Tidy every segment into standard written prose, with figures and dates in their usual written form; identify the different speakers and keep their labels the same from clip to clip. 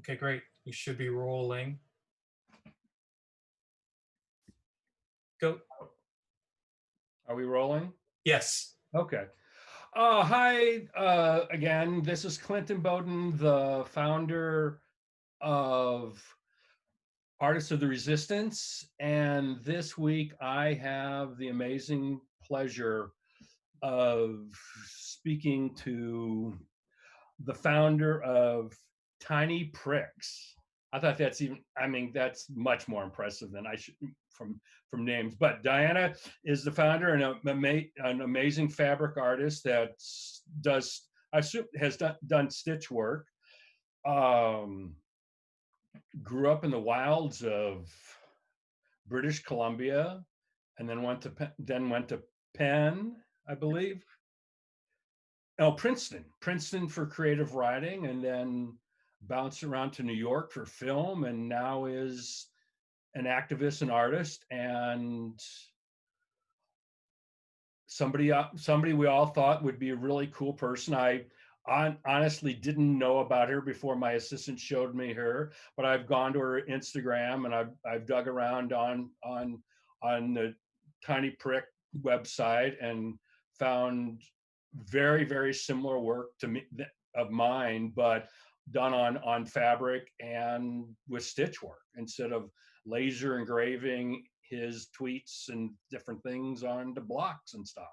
Speaker 1: Okay, great. You should be rolling. Go.
Speaker 2: Are we rolling?
Speaker 1: Yes.
Speaker 2: Okay. Hi, again. This is Clint Imboden, the founder of Artists of the Resistance. And this week I have the amazing pleasure of speaking to the founder of Tiny Pricks. I thought that's that's much more impressive than I should from names. But Diana is the founder and an amazing fabric artist that does, I assume, has done stitch work. Um, Grew up in the wilds of British Columbia, and then went to Penn, I believe. Oh, Princeton for creative writing, and then bounced around to New York for film, and now is an activist and artist, and somebody we all thought would be a really cool person. I honestly didn't know about her before my assistant showed me her, but I've gone to her Instagram and I've dug around on the Tiny Prick website and found very similar work to me of mine, but done on fabric and with stitch work instead of laser engraving his tweets and different things onto blocks and stuff.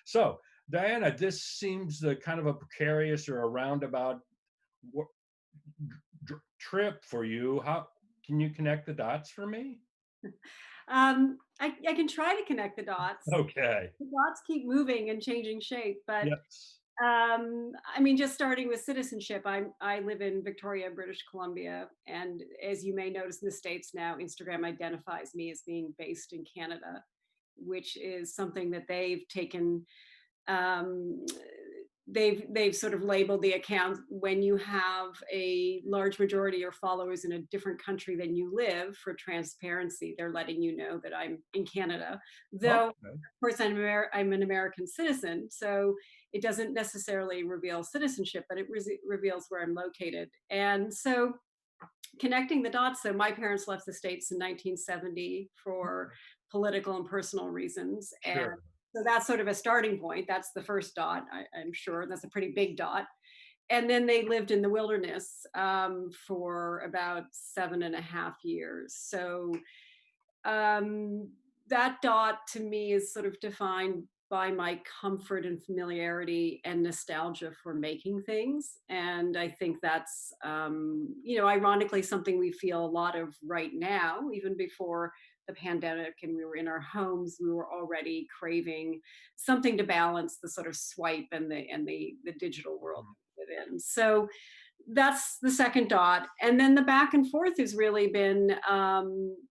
Speaker 2: So, Diana, this seems the kind of a precarious or a roundabout trip for you. How can you connect the dots for me?
Speaker 3: I can try to connect the dots.
Speaker 2: Okay.
Speaker 3: The dots keep moving and changing shape, but
Speaker 2: Yes.
Speaker 3: I mean, just starting with citizenship, I live in Victoria, British Columbia, and as you may notice in the States now, Instagram identifies me as being based in Canada, which is something that they've taken. Um, they've sort of labeled the account when you have a large majority of your followers in a different country than you live. For transparency, they're letting you know that I'm in Canada, though
Speaker 2: Okay.
Speaker 3: of course I'm an American citizen, so it doesn't necessarily reveal citizenship, but it reveals where I'm located. And so connecting the dots, so my parents left the States in 1970 for political and personal reasons, and
Speaker 2: Sure.
Speaker 3: so that's sort of a starting point. That's the first dot. I'm sure that's a pretty big dot. And then they lived in the wilderness for about 7.5 years. So um, that dot to me is sort of defined by my comfort and familiarity and nostalgia for making things. And I think that's, ironically, something we feel a lot of right now, even before the pandemic and we were in our homes, we were already craving something to balance the sort of swipe and the digital world we live in. So that's the second dot. And then the back and forth has really been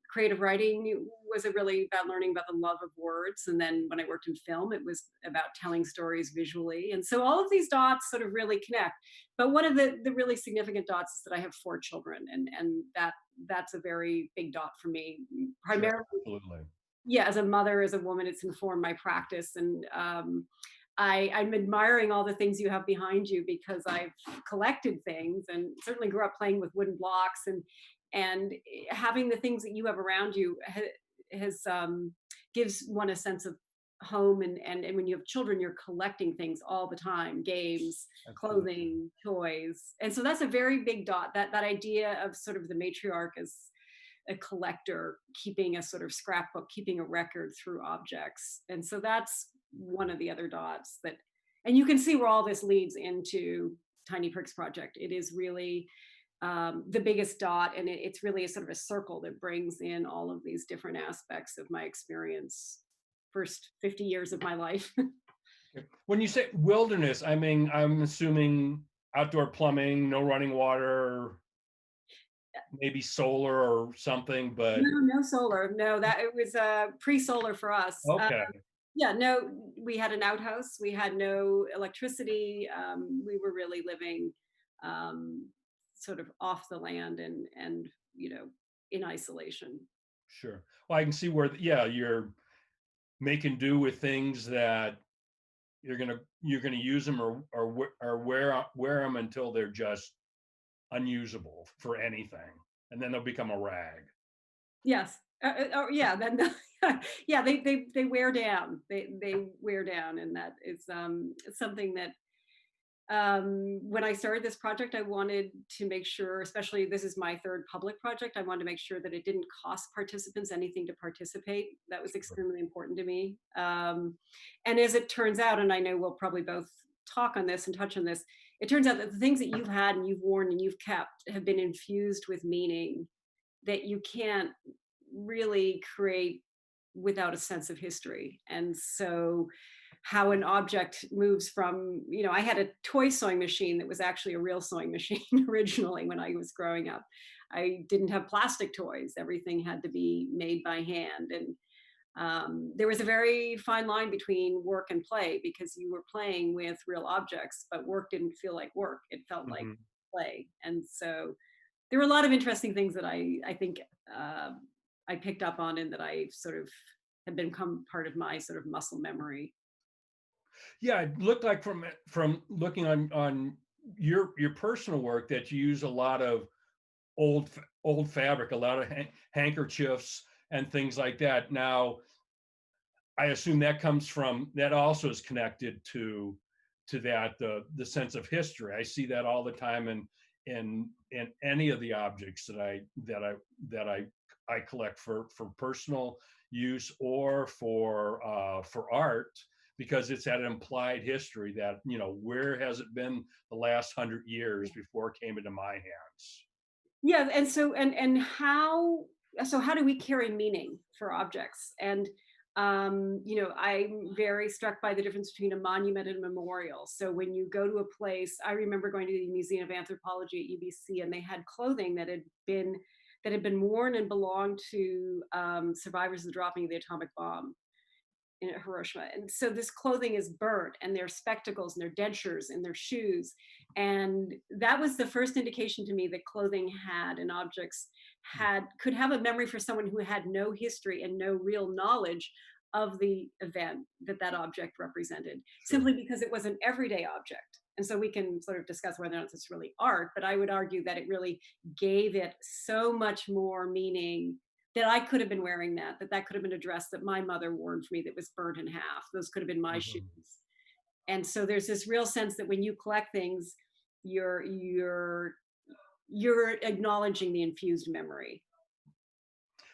Speaker 3: creative writing was really about learning about the love of words. And then when I worked in film, it was about telling stories visually. And so all of these dots sort of really connect. But one of the really significant dots is that I have 4 children, and that's a very big dot for me.
Speaker 2: Sure.
Speaker 3: Primarily,
Speaker 2: Absolutely.
Speaker 3: yeah, as a mother, as a woman, it's informed my practice. And I'm admiring all the things you have behind you because I've collected things and certainly grew up playing with wooden blocks, and having the things that you have around you has gives one a sense of home. And when you have children, you're collecting things all the time: games,
Speaker 2: Absolutely.
Speaker 3: clothing, toys. And so that's a very big dot. That idea of sort of the matriarch as a collector, keeping a sort of scrapbook, keeping a record through objects. And so that's one of the other dots that, and you can see where all this leads into Tiny Pricks Project. It is really the biggest dot, and it's really a sort of a circle that brings in all of these different aspects of my experience, first 50 years of my life.
Speaker 2: Okay. When you say wilderness, I mean, I'm assuming outdoor plumbing, no running water, maybe solar or something, but
Speaker 3: No, no solar. No, that it was pre-solar for us.
Speaker 2: okay.
Speaker 3: Yeah, no, we had an outhouse. We had no electricity. We were really living um, sort of off the land and in isolation.
Speaker 2: Sure. Well, I can see where, yeah, you're making do with things that you're gonna use them or wear them until they're just unusable for anything, and then they'll become a rag.
Speaker 3: Yes. Oh, yeah. Then, yeah, they wear down. They wear down, and that is something that when I started this project, I wanted to make sure, especially this is my third public project, I wanted to make sure that it didn't cost participants anything to participate. That was extremely important to me. And as it turns out, and I know we'll probably both talk on this and touch on this, it turns out that the things that you've had and you've worn and you've kept have been infused with meaning that you can't really create without a sense of history. And so how an object moves from, I had a toy sewing machine that was actually a real sewing machine originally when I was growing up. I didn't have plastic toys. Everything had to be made by hand. And there was a very fine line between work and play because you were playing with real objects, but work didn't feel like work. It felt like
Speaker 2: Mhm.
Speaker 3: play. And so there were a lot of interesting things that I think uh, I picked up on and that I sort of have become part of my sort of muscle memory.
Speaker 2: Yeah, it looked like from looking on your personal work that you use a lot of old fabric, a lot of handkerchiefs and things like that. Now, I assume that comes from that also is connected to that the sense of history. I see that all the time in any of the objects that I collect for personal use or for art, because it's that implied history that, where has it been the last 100 years before it came into my hands.
Speaker 3: Yeah, and so and how do we carry meaning for objects? And I'm very struck by the difference between a monument and a memorial. So when you go to a place, I remember going to the Museum of Anthropology at UBC, and they had clothing that had been worn and belonged to survivors of the dropping of the atomic bomb in Hiroshima. And so this clothing is burnt, and their spectacles and their dentures and their shoes. And that was the first indication to me that clothing had and objects could have a memory for someone who had no history and no real knowledge of the event that object represented,
Speaker 2: Sure.
Speaker 3: simply because it was an everyday object. And so we can sort of discuss whether or not it's really art, but I would argue that it really gave it so much more meaning that I could have been wearing that could have been a dress that my mother wore for me that was burnt in half. Those could have been my shoes.
Speaker 2: Mhm.
Speaker 3: And so there's this real sense that when you collect things, you're you're acknowledging the infused memory.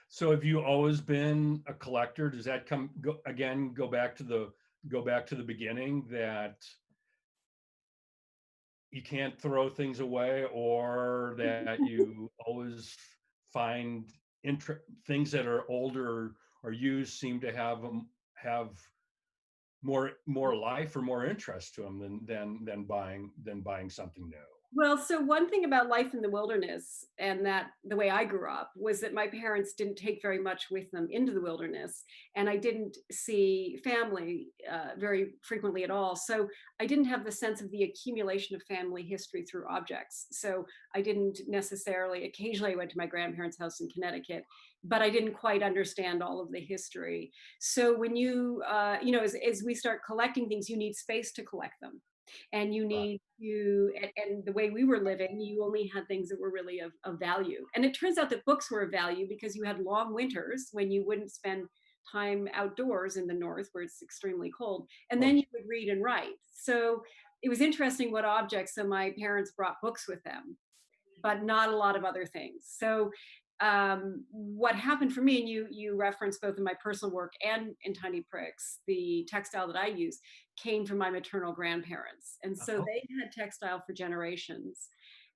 Speaker 2: So have you always been a collector? Does that go back to the beginning, that you can't throw things away, or that you always find things that are older or used seem to have more life or more interest to them than buying something new.
Speaker 3: Well, so one thing about life in the wilderness, and that the way I grew up, was that my parents didn't take very much with them into the wilderness, and I didn't see family very frequently at all. So I didn't have the sense of the accumulation of family history through objects. So I didn't necessarily. Occasionally, I went to my grandparents' house in Connecticut, but I didn't quite understand all of the history. So when as we start collecting things, you need space to collect them, and you
Speaker 2: Right.
Speaker 3: need to and the way we were living, you only had things that were really of value. And it turns out that books were of value because you had long winters when you wouldn't spend time outdoors in the north where it's extremely cold, and then
Speaker 2: Well,
Speaker 3: you would read and write. So it was interesting what objects. So my parents brought books with them, but not a lot of other things. So what happened for me, and you referenced both in my personal work and in Tiny Pricks, the textile that I use came from my maternal grandparents, and so
Speaker 2: oh,
Speaker 3: they had textile for generations.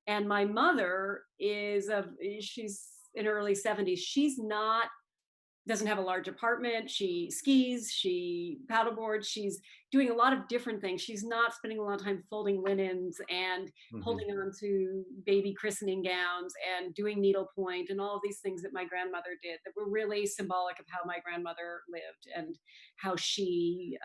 Speaker 3: And my mother she's in her early 70s. She's not doesn't have a large apartment. She skis, she paddleboards, she's doing a lot of different things. She's not spending a lot of time folding linens and
Speaker 2: mhm.
Speaker 3: holding on to baby christening gowns and doing needlepoint and all of these things that my grandmother did that were really symbolic of how my grandmother lived and how she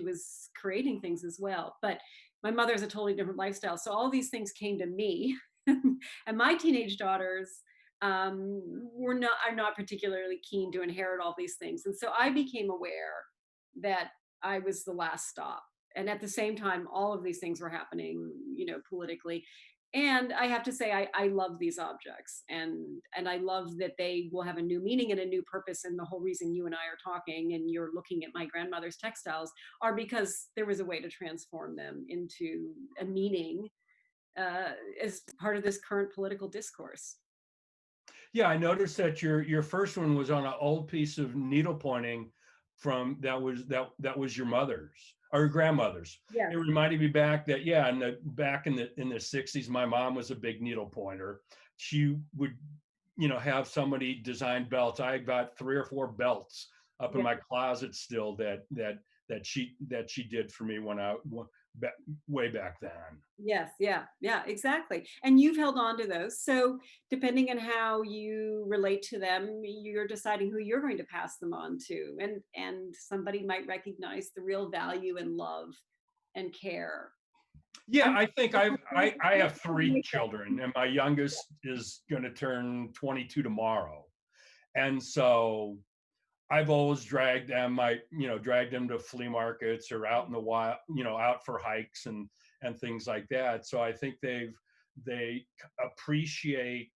Speaker 3: was creating things as well. But my mother has a totally different lifestyle. So all these things came to me. And my teenage daughters are not particularly keen to inherit all these things. And so I became aware that I was the last stop. And at the same time, all of these things were happening, politically. And I have to say, I love these objects, and I love that they will have a new meaning and a new purpose. And the whole reason you and I are talking and you're looking at my grandmother's textiles are because there was a way to transform them into a meaning uh, as part of this current political discourse.
Speaker 2: Yeah, I noticed that your first one was on an old piece of needle pointing from that was your mother's or your grandmother's.
Speaker 3: Yes.
Speaker 2: It reminded me back that yeah, back in the 60s, my mom was a big needle pointer. She would, have somebody design belts. I got 3 or 4 belts up in
Speaker 3: Yeah.
Speaker 2: my closet still that she did for me when back, way back then.
Speaker 3: Yes, yeah, yeah, exactly. And you've held on to those. So depending on how you relate to them, you're deciding who you're going to pass them on to. And somebody might recognize the real value and love and care.
Speaker 2: Yeah,
Speaker 3: I'm
Speaker 2: I think I have 3 children, and my youngest is going to turn 22 tomorrow, and so I've always dragged them to flea markets or out in the wild, out for hikes and things like that. So I think they appreciate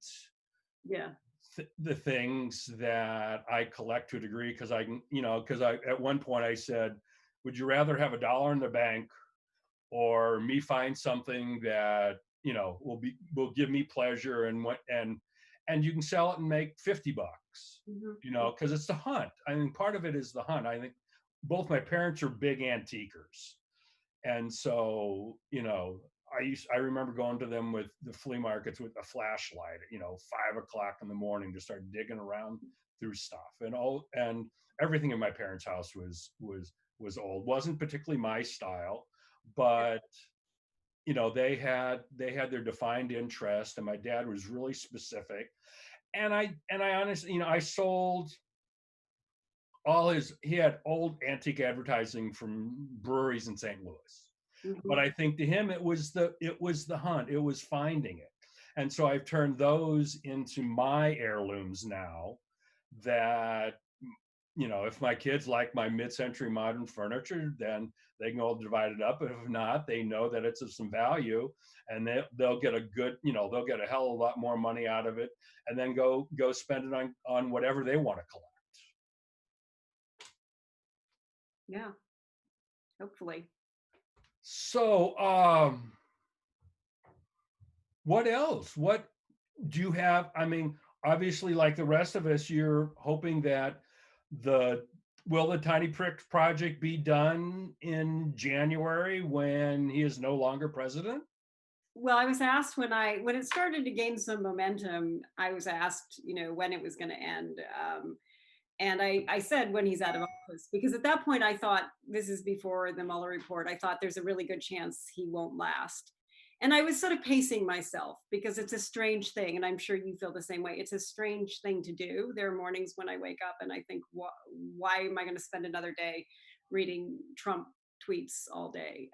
Speaker 3: yeah.
Speaker 2: the things that I collect to a degree because I can, because I at one point I said, would you rather have $1 in the bank or me find something that will give me pleasure and you can sell it and make $50,
Speaker 3: Mhm.
Speaker 2: because it's the hunt. I mean, part of it is the hunt. I think both my parents are big antiquers, and so I remember going to them with the flea markets with a flashlight at 5 o'clock in the morning to start digging around through stuff, and everything in my parents' house was old. Wasn't particularly my style, but they had their defined interest, and my dad was really specific. And I honestly, I sold he had old antique advertising from breweries in St. Louis. But
Speaker 3: Mhm.
Speaker 2: I think to him it was the hunt, it was finding it. And so I've turned those into my heirlooms now that if my kids like my mid-century modern furniture, then they can all divide it up. But if not, they know that it's of some value, and they'll get a good, they'll get a hell of a lot more money out of it, and then go spend it on whatever they want to collect.
Speaker 3: Yeah, hopefully.
Speaker 2: So, what else? What do you have? I mean, obviously, like the rest of us, you're hoping that the will the Tiny Prick project be done in January when he is no longer president?
Speaker 3: Well, I was asked when it started to gain some momentum, I was asked, when it was going to end. And I said when he's out of office, because at that point I thought, this is before the Mueller report, I thought there's a really good chance he won't last. And I was sort of pacing myself because it's a strange thing. And I'm sure you feel the same way. It's a strange thing to do. There are mornings when I wake up and I think, why am I going to spend another day reading Trump tweets all day?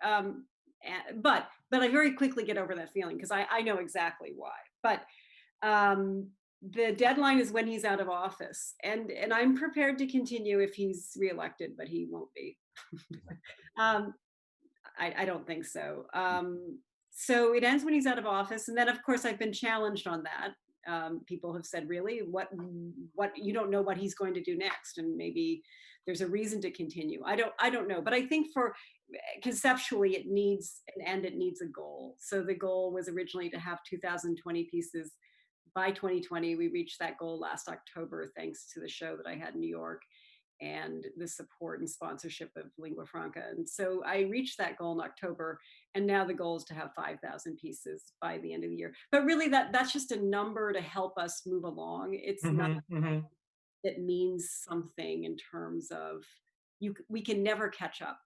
Speaker 3: But I very quickly get over that feeling because I know exactly why. But um, the deadline is when he's out of office, and I'm prepared to continue if he's reelected, but he won't be. um, I don't think so. So it ends when he's out of office, and then of course I've been challenged on that. People have said, really, what you don't know what he's going to do next, and maybe there's a reason to continue. I don't know, but I think for conceptually it needs an end, it needs a goal. So the goal was originally to have 2020 pieces by 2020. We reached that goal last October thanks to the show that I had in New York and the support and sponsorship of Lingua Franca. And so I reached that goal in October, and now the goal is to have 5,000 pieces by the end of the year. But really, that's just a number to help us move along. It's not
Speaker 2: Hmm. Hmm.
Speaker 3: that means something in terms of we can never catch up.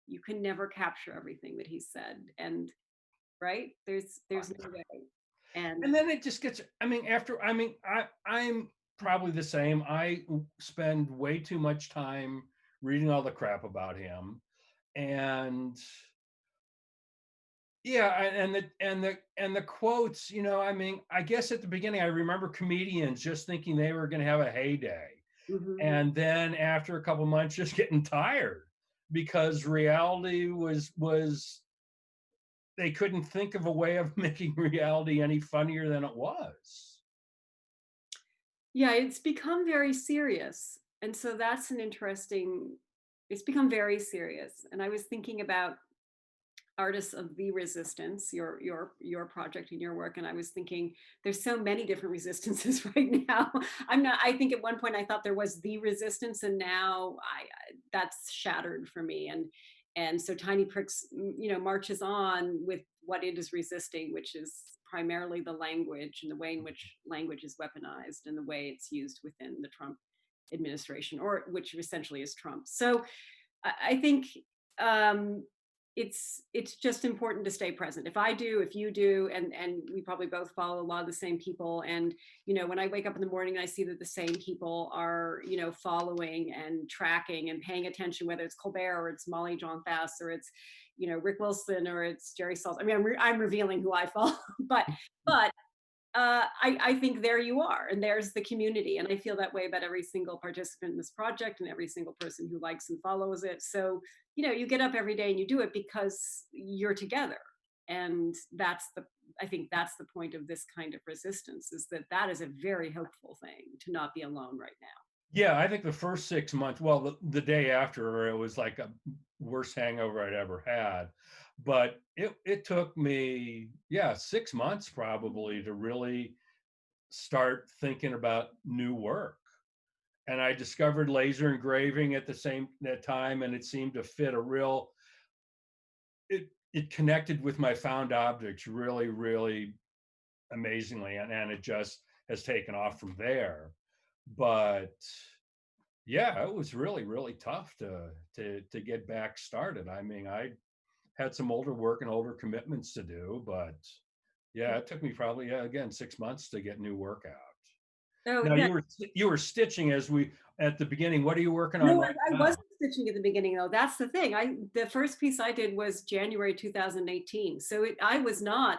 Speaker 3: You can never capture everything that he said, and right there's no way. And
Speaker 2: And then it just gets. I mean, I'm probably the same. I spend way too much time reading all the crap about him, and yeah, and the quotes, I mean, I guess at the beginning I remember comedians just thinking they were going to have a heyday,
Speaker 3: mhm,
Speaker 2: and then after a couple months just getting tired because reality was they couldn't think of a way of making reality any funnier than it was.
Speaker 3: Yeah, it's become very serious. And so that's it's become very serious. And I was thinking about artists of the resistance, your project and your work, and I was thinking there's so many different resistances right now. I think at one point I thought there was the resistance, and now that's shattered for me. And so Tiny Pricks, marches on with what it is resisting, which is primarily the language and the way in which language is weaponized and the way it's used within the Trump administration, or which essentially is Trump. So I think um, it's just important to stay present. If I do, if you do, and we probably both follow a lot of the same people. And when I wake up in the morning and I see that the same people are following and tracking and paying attention, whether it's Colbert or it's Molly John Fass or it's Rick Wilson or it's Jerry Saltz. I mean, I'm revealing who I follow, but I think there you are, and there's the community. And I feel that way about every single participant in this project and every single person who likes and follows it. So, you get up every day and you do it because you're together. And I think that's the point of this kind of resistance, is that is a very hopeful thing, to not be alone right now.
Speaker 2: Yeah, I think the first 6 months, well, the day after, it was like a worst hangover I'd ever had. But it took me, 6 months probably to really start thinking about new work. And I discovered laser engraving at that time, and it seemed to fit it connected with my found objects really, really amazingly, and it just has taken off from there. But yeah, it was really, really tough to get back started. I mean, I had some older work and older commitments to do, but yeah, it took me probably, again, 6 months to get new work out.
Speaker 3: So
Speaker 2: Now
Speaker 3: yeah.
Speaker 2: you were stitching at the beginning. What are you working on
Speaker 3: No,
Speaker 2: right
Speaker 3: I
Speaker 2: now?
Speaker 3: wasn't stitching at the beginning though. That's the thing. The first piece I did was January 2018. So I was not.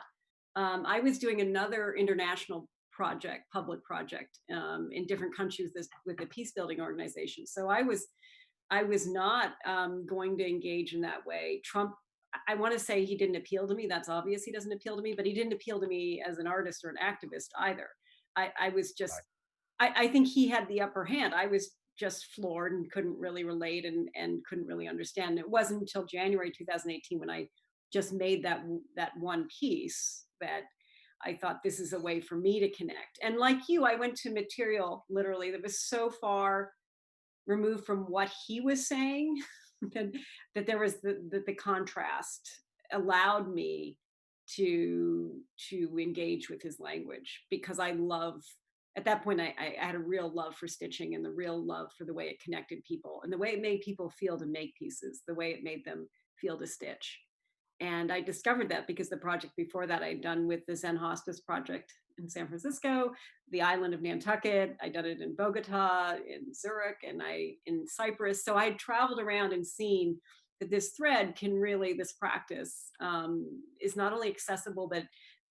Speaker 3: I was doing another international project, public project, in different countries with a peace building organization. So I was not going to engage in that way. Trump. I want to say he didn't appeal to me. That's obvious. He doesn't appeal to me, but he didn't appeal to me as an artist or an activist either. I was just. I think he had the upper hand. I was just floored and couldn't really relate and couldn't really understand. It wasn't until January 2018 when I just made that one piece that I thought, this is a way for me to connect. And like you, I went to material literally that was so far removed from what he was saying that, there was the contrast allowed me to engage with his language, because I love, at that point I had a real love for stitching and the real love for the way it connected people and the way it made people feel to make pieces, the way it made them feel to stitch. And I discovered that because the project before that I'd done with the Zen Hospice Project in San Francisco, the island of Nantucket. I done it in Bogota, in Zurich, and in Cyprus. So I had traveled around and seen that this thread can really, this practice is not only accessible,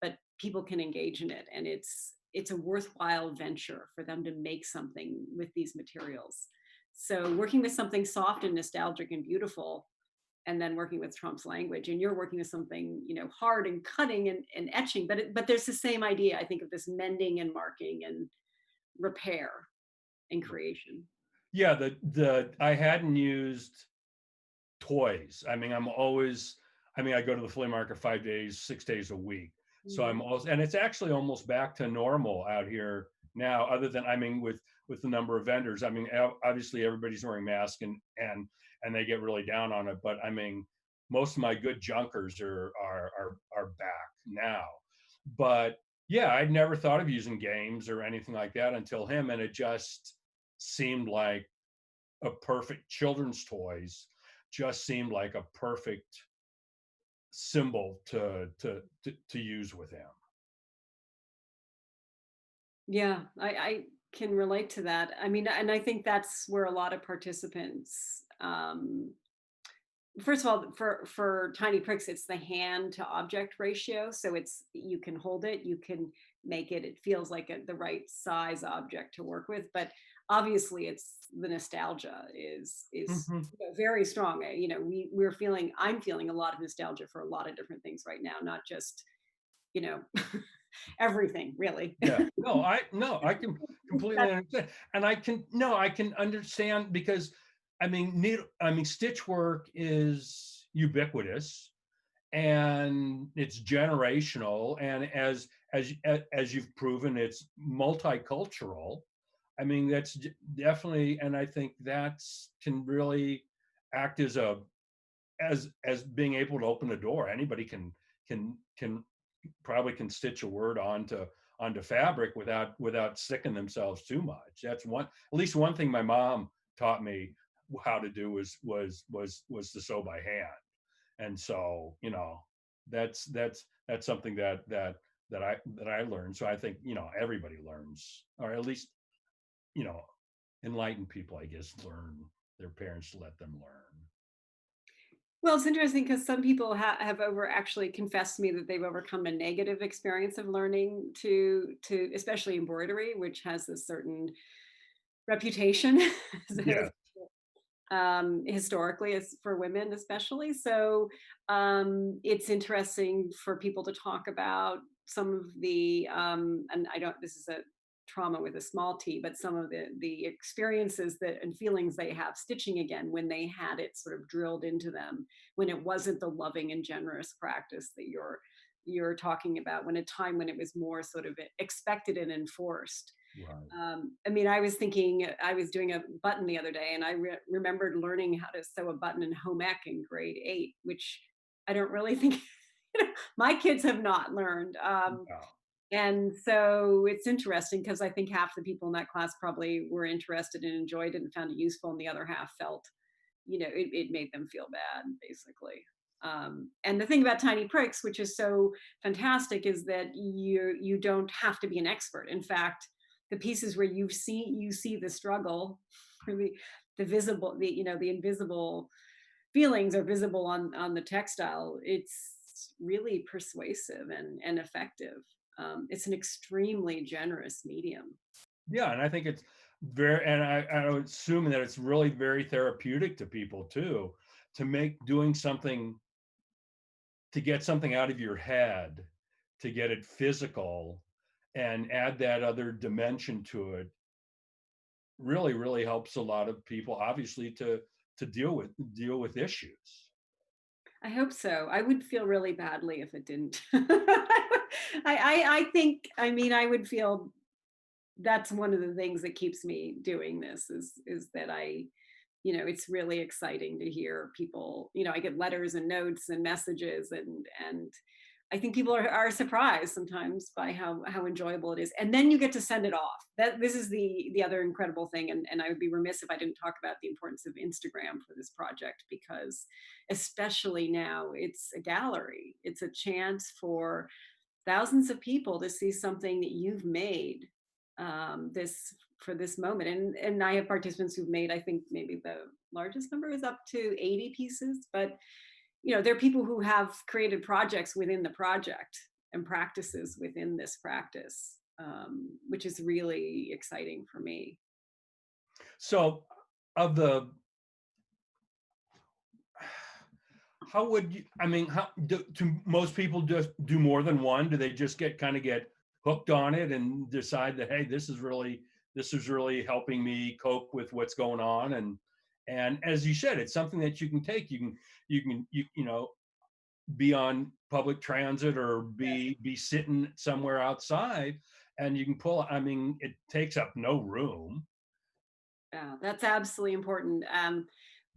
Speaker 3: but people can engage in it, and it's a worthwhile venture for them to make something with these materials. So working with something soft and nostalgic and beautiful, and then working with Trump's language, and you're working with something hard and cutting and etching, but there's the same idea, I think, of this mending and marking and repair and creation.
Speaker 2: Yeah, the I hadn't used toys. I mean, I go to the flea market 5 days, 6 days a week. So I'm also, and it's actually almost back to normal out here now, other than, I mean, with the number of vendors. I mean, obviously everybody's wearing masks and they get really down on it. But I mean, most of my good junkers are back now. But yeah, I'd never thought of using games or anything like that until him, and it just seemed like a perfect, children's toys just seemed like a perfect symbol to use with him.
Speaker 3: Yeah, I can relate to that. I mean, and I think that's where a lot of participants, first of all, for Tiny Pricks, it's the hand to object ratio. So you can hold it, you can make it, it feels like the right size object to work with. But obviously it's the nostalgia is
Speaker 2: Mhm.
Speaker 3: very strong. I'm feeling a lot of nostalgia for a lot of different things right now, not just you know everything really.
Speaker 2: Yeah. No, I can completely understand. And I can understand because I mean stitch work is ubiquitous and it's generational, and as you've proven, it's multicultural. I mean, definitely, and I think that's can really act as a as being able to open a door. Anybody can probably can stitch a word onto fabric without sicking themselves too much. That's one, at least one thing my mom taught me how to do was to sew by hand. And so, that's something that I learned. So I think, everybody learns, or at least, you know, enlightened people, I guess, learn. Their parents let them learn.
Speaker 3: Well, it's interesting because some people have over actually confessed to me that they've overcome a negative experience of learning to especially embroidery, which has a certain reputation
Speaker 2: Yeah.
Speaker 3: historically as for women especially. So it's interesting for people to talk about some of the and I don't this is a trauma with a small t, but some of the experiences that and feelings they have stitching again when they had it sort of drilled into them, when it wasn't the loving and generous practice that you're talking about, when a time when it was more sort of expected and enforced.
Speaker 2: Right.
Speaker 3: I mean, I was thinking, I was doing a button the other day, and I remembered learning how to sew a button in home ec in grade 8, which I don't really think my kids have not learned.
Speaker 2: Yeah.
Speaker 3: And so it's interesting because I think half the people in that class probably were interested and enjoyed it and found it useful, and the other half felt, it made them feel bad, basically. And the thing about tiny pricks, which is so fantastic, is that you don't have to be an expert. In fact, the pieces where you see the struggle, or the visible, the invisible feelings are visible on the textile. It's really persuasive and effective. It's an extremely generous medium.
Speaker 2: Yeah, and I think it's very, and I would assume that it's really very therapeutic to people too, to make doing something, to get something out of your head, to get it physical and add that other dimension to it really, really helps a lot of people, obviously, to deal with issues.
Speaker 3: I hope so. I would feel really badly if it didn't. I think, I mean, I would feel that's one of the things that keeps me doing this is that it's really exciting to hear people, I get letters and notes and messages, and I think people are surprised sometimes by how enjoyable it is. And then you get to send it off. That this is the other incredible thing. And I would be remiss if I didn't talk about the importance of Instagram for this project, because especially now it's a gallery. It's a chance for thousands of people to see something that you've made this for this moment. And I have participants who've made, I think maybe the largest number is up to 80 pieces, but there are people who have created projects within the project and practices within this practice, which is really exciting for me.
Speaker 2: So, of the how would you, I mean, how do most people just do more than one? Do they just get hooked on it and decide that, hey, this is really helping me cope with what's going on? And as you said, it's something that you can take. You can be on public transit or be sitting somewhere outside, and you can pull. I mean, it takes up no room.
Speaker 3: Yeah, that's absolutely important.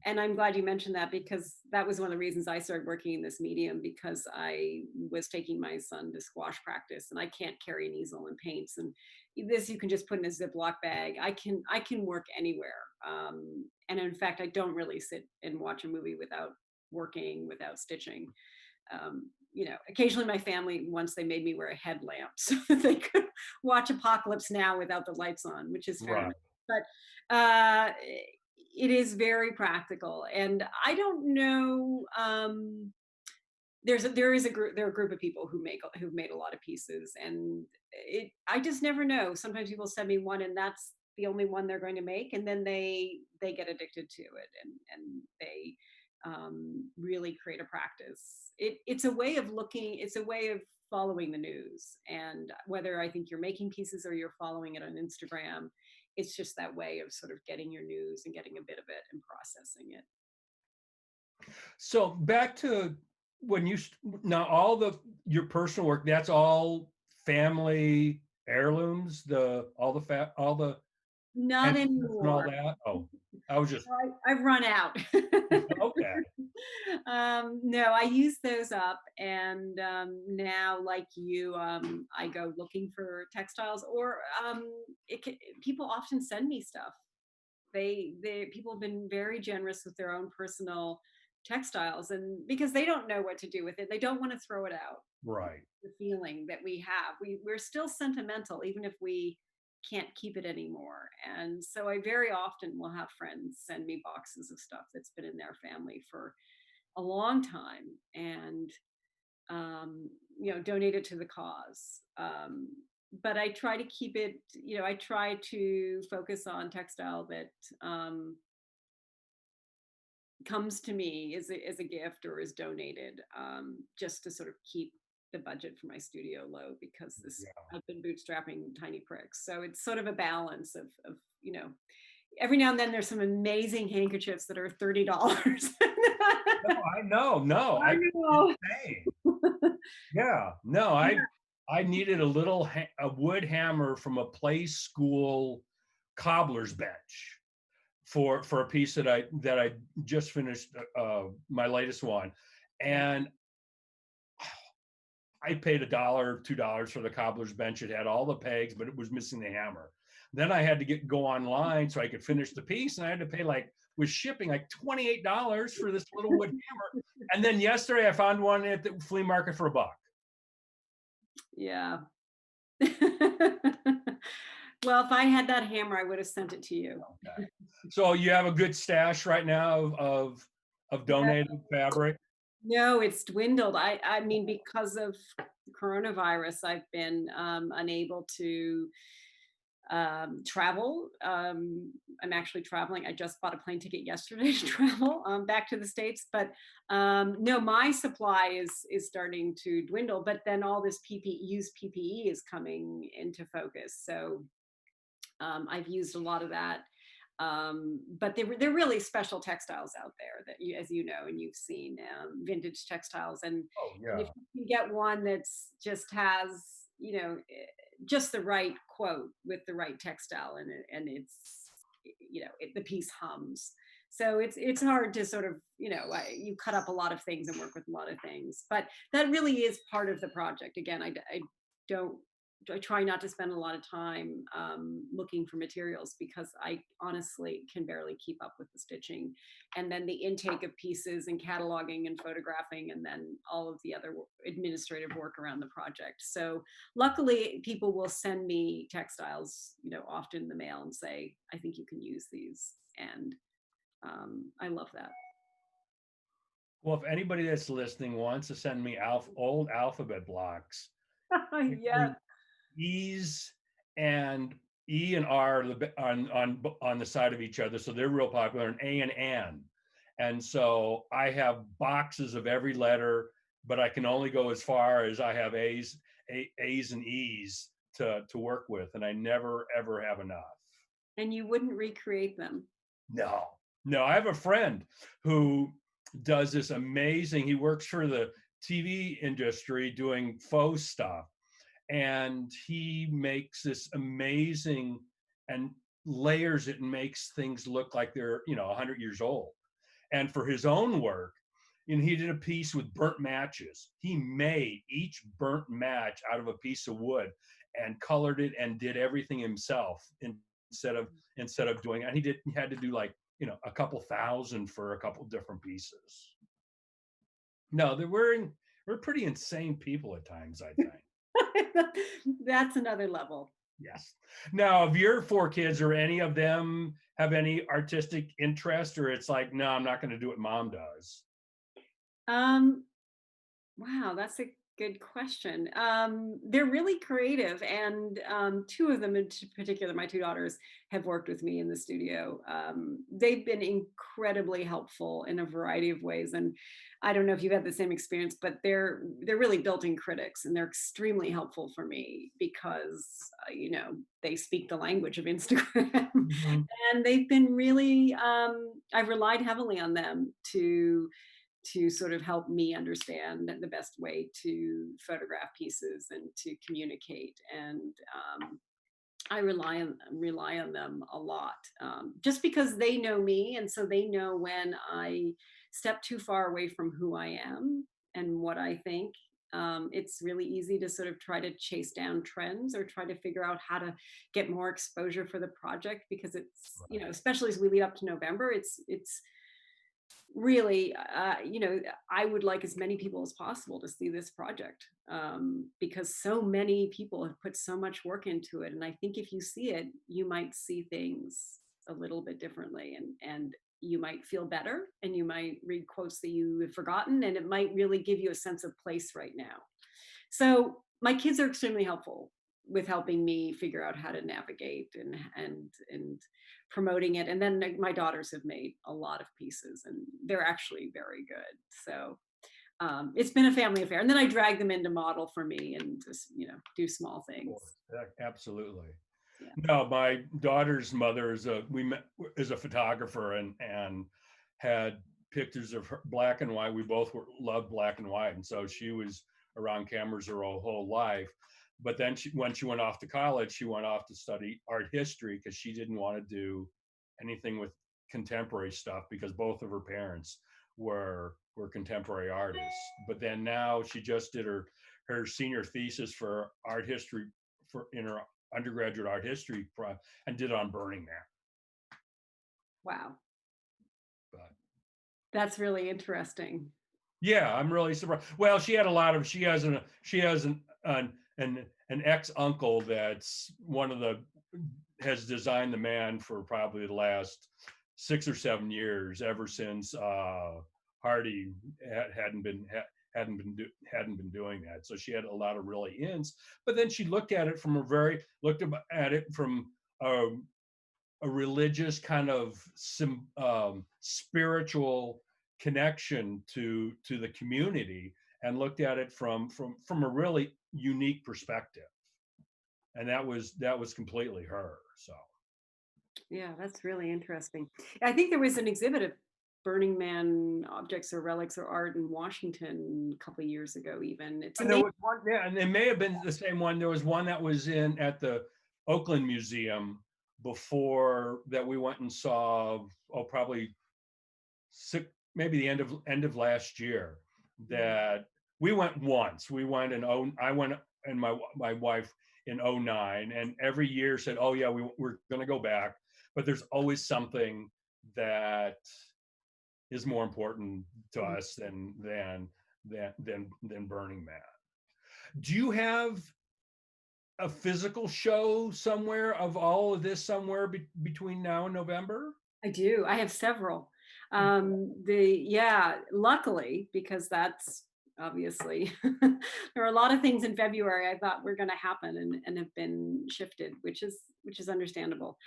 Speaker 3: And I'm glad you mentioned that, because that was one of the reasons I started working in this medium, because I was taking my son to squash practice and I can't carry an easel and paints. And this you can just put in a Ziploc bag. I can work anywhere. And in fact, I don't really sit and watch a movie without working, without stitching. Occasionally my family, once they made me wear a headlamp so that they could watch Apocalypse Now without the lights on, which is fair enough.
Speaker 2: Right.
Speaker 3: But it is very practical, and I don't know. There are a group of people who've made a lot of pieces, and I just never know. Sometimes people send me one, and the only one they're going to make, and then they get addicted to it, and they really create a practice. It's a way of looking. It's a way of following the news, and whether I think you're making pieces or you're following it on Instagram, it's just that way of sort of getting your news and getting a bit of it and processing it.
Speaker 2: So back to when now all your personal work, that's all family heirlooms, all the
Speaker 3: Not
Speaker 2: and all
Speaker 3: anymore.
Speaker 2: that. Oh, I was just
Speaker 3: I've run out.
Speaker 2: okay.
Speaker 3: No, I use those up, and now, like you, I go looking for textiles, or people often send me stuff. People have been very generous with their own personal textiles, and because they don't know what to do with it, they don't want to throw it out.
Speaker 2: Right.
Speaker 3: The feeling that we have, we're still sentimental, even if we can't keep it anymore. And so I very often will have friends send me boxes of stuff that's been in their family for a long time, and donate it to the cause. But I try to keep it, I try to focus on textile that comes to me as a gift or is donated, just to sort of keep the budget for my studio low, because
Speaker 2: Yeah.
Speaker 3: I've been bootstrapping tiny pricks. So it's sort of a balance of every now and then there's some amazing handkerchiefs that are $30.
Speaker 2: No, I know. No,
Speaker 3: I know.
Speaker 2: insane. Yeah. No, I needed a wood hammer from a play school cobbler's bench for a piece that I just finished, my latest one, and I paid $1, $2 for the cobbler's bench. It had all the pegs, but it was missing the hammer. Then I had to go online so I could finish the piece, and I had to pay, like, with shipping, like $28 for this little wood hammer. And then yesterday I found one at the flea market for $1.
Speaker 3: Yeah. Well, if I had that hammer, I would have sent it to you.
Speaker 2: Okay. So you have a good stash right now of donated fabric?
Speaker 3: No, it's dwindled. I mean, because of coronavirus, I've been unable to travel. I'm actually traveling. I just bought a plane ticket yesterday to travel back to the States. But no, my supply is starting to dwindle. But then all this used PPE is coming into focus. So I've used a lot of that. But they're really special textiles out there that as you know, and you've seen, vintage textiles.
Speaker 2: Oh
Speaker 3: And
Speaker 2: yeah.
Speaker 3: if you get one that's just has, just the right quote with the right textile in it, and it's, the piece hums. So it's hard to sort of, you cut up a lot of things and work with a lot of things, but that really is part of the project. Again, don't I try not to spend a lot of time looking for materials, because I honestly can barely keep up with the stitching, and then the intake of pieces and cataloging and photographing, and then all of the other administrative work around the project. So luckily, people will send me textiles, often in the mail, and say, "I think you can use these," and I love that.
Speaker 2: Well, if anybody that's listening wants to send me old alphabet blocks,
Speaker 3: Yes.
Speaker 2: E's and E and R are on the side of each other, so they're real popular. And A and N, and so I have boxes of every letter, but I can only go as far as I have A's and E's to work with, and I never ever have enough.
Speaker 3: And you wouldn't recreate them.
Speaker 2: No, no. I have a friend who does this amazing. He works for the TV industry doing faux stuff, and he makes this amazing and layers it and makes things look like they're 100 years old. And for his own work, he did a piece with burnt matches. He made each burnt match out of a piece of wood and colored it and did everything himself instead of doing it. And he had to do, like, a couple thousand for a couple different pieces. No, we're pretty insane people at times, I think.
Speaker 3: That's another level.
Speaker 2: Yes. Now, of your 4 kids, or any of them have any artistic interest, or it's like, no, I'm not going to do what mom does?
Speaker 3: Um, wow, that's a Good question. They're really creative, and two of them in particular, my two daughters, have worked with me in the studio. They've been incredibly helpful in a variety of ways, and I don't know if you've had the same experience, but they're really built-in critics, and they're extremely helpful for me because they speak the language of Instagram,
Speaker 2: Mhm.
Speaker 3: and they've been really. I've relied heavily on them to sort of help me understand the best way to photograph pieces and to communicate. And I rely on them a lot, just because they know me, and so they know when I step too far away from who I am and what I think. It's really easy to sort of try to chase down trends or try to figure out how to get more exposure for the project because it's especially as we lead up to November, it's really, I would like as many people as possible to see this project, because so many people have put so much work into it. And I think if you see it, you might see things a little bit differently, and you might feel better, and you might read quotes that you have forgotten, and it might really give you a sense of place right now. So my kids are extremely helpful with helping me figure out how to navigate and promoting it. And then my daughters have made a lot of pieces, and they're actually very good. So it's been a family affair. And then I drag them into model for me and just do small
Speaker 2: Of
Speaker 3: things.
Speaker 2: course. Absolutely.
Speaker 3: Yeah.
Speaker 2: No, my daughter's mother is a photographer and had pictures of her black and white. We both loved black and white, and so she was around cameras her whole life. But then when she went off to college, she went off to study art history because she didn't want to do anything with contemporary stuff because both of her parents were contemporary artists. But then now she just did her senior thesis for art history in her undergraduate art history and did it on Burning Man.
Speaker 3: Wow.
Speaker 2: But
Speaker 3: That's really interesting.
Speaker 2: yeah, I'm really surprised. Well, she has an ex uncle that's has designed the man for probably the last 6 or 7 years, ever since Hardy hadn't been doing that. So she had a lot of really ins. But then she looked at it from a religious kind of spiritual connection to the community, and looked at it from a really unique perspective, and that was completely her. So
Speaker 3: Yeah, that's really interesting. I think there was an exhibit of Burning Man objects or relics or art in Washington a couple of years ago, even. It's
Speaker 2: and there
Speaker 3: amazing.
Speaker 2: was one, yeah, and it may have been the same one. There was one that was at the Oakland Museum before that we went and saw. Oh, probably maybe the end of last year. That we went once. I went and my wife in '09, and every year said, "Oh yeah, we're going to go back." But there's always something that is more important to us than Burning Man. Do you have a physical show somewhere of all of this somewhere between now and November?
Speaker 3: I do. I have several. Luckily, because that's obviously there are a lot of things in February I thought were going to happen and have been shifted, which is understandable.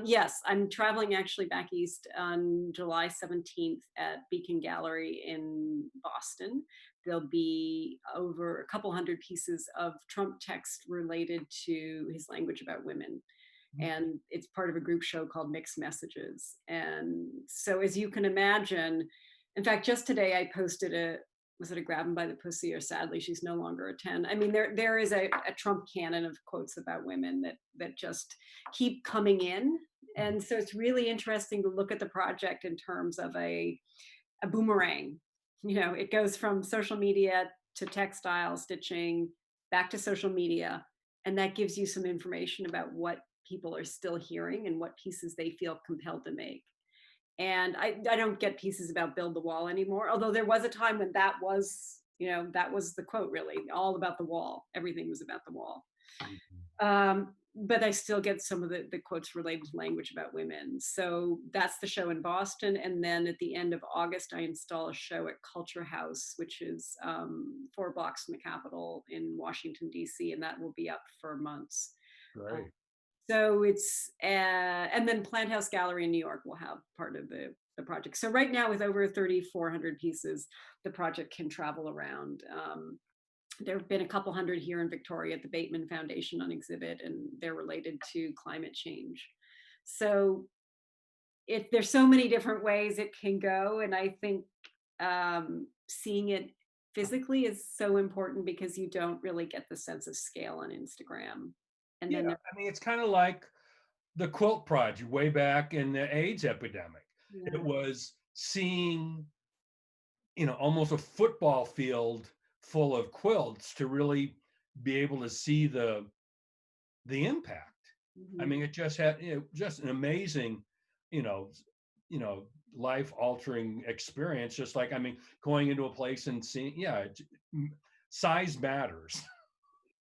Speaker 3: Yes, I'm traveling actually back east on July 17th at Beacon Gallery in Boston. There'll be over a couple hundred pieces of Trump text related to his language about women, and it's part of a group show called Mixed Messages. And so, as you can imagine, in fact, just today I posted was it a grab 'em by the pussy or sadly she's no longer a 10. I mean, there is a Trump canon of quotes about women that just keep coming in. And so it's really interesting to look at the project in terms of a boomerang. It goes from social media to textile stitching back to social media, and that gives you some information about what people are still hearing and what pieces they feel compelled to make. And I don't get pieces about build the wall anymore, although there was a time when that was the quote, really all about the wall. Everything was about the wall. but I still get some of the quotes related to language about women. So that's the show in Boston. And then at the end of August, I install a show at Culture House, which is 4 blocks from the Capitol in Washington, D.C., and that will be up for months.
Speaker 2: Great.
Speaker 3: So it's, and then Plant House Gallery in New York will have part of the project. So right now, with over 3,400 pieces, the project can travel around. There have been a couple hundred here in Victoria at the Bateman Foundation on exhibit, and they're related to climate change. So there's so many different ways it can go, and I think seeing it physically is so important because you don't really get the sense of scale on Instagram. And
Speaker 2: Yeah,
Speaker 3: then
Speaker 2: I mean, it's kind of like the quilt project way back in the AIDS epidemic.
Speaker 3: yeah.
Speaker 2: It was seeing, almost a football field full of quilts to really be able to see the impact. I
Speaker 3: Mhm.
Speaker 2: mean, it just had just an amazing, you know, life altering experience. Just like, I mean, going into a place and seeing, size matters.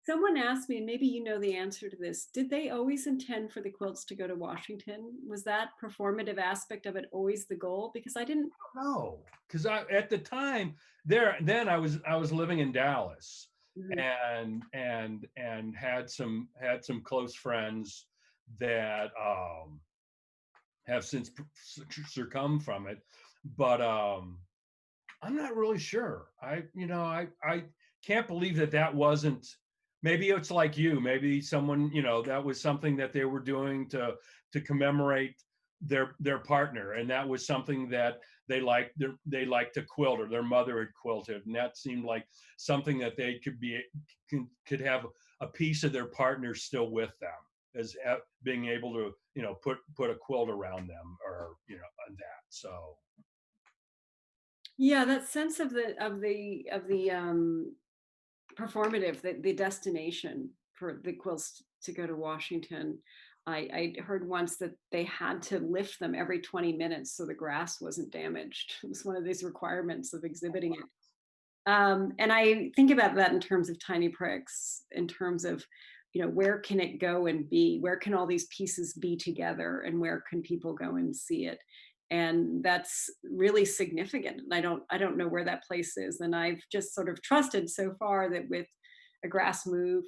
Speaker 3: Someone asked me, and maybe you know the answer to this, did they always intend for the quilts to go to Washington? Was that performative aspect of it always the goal? Because I didn't.
Speaker 2: No, because at the time then I was living in Dallas,
Speaker 3: Mhm.
Speaker 2: and had some close friends that have since succumbed from it, but I'm not really sure. I can't believe that wasn't. Maybe it's like you. Maybe someone, that was something that they were doing to commemorate their partner, and that was something that they liked to quilt, or their mother had quilted, and that seemed like something that they could have a piece of their partner still with them, as being able to put a quilt around them, or on that. So
Speaker 3: Yeah, that sense of the performative, the destination for the quilts to go to Washington. I heard once that they had to lift them every 20 minutes so the grass wasn't damaged. It was one of these requirements of exhibiting it. And I think about that in terms of tiny pricks, in terms of, where can it go and be? Where can all these pieces be together, and where can people go and see it? And that's really significant. And I don't know where that place is. And I've just sort of trusted so far that with a grassroots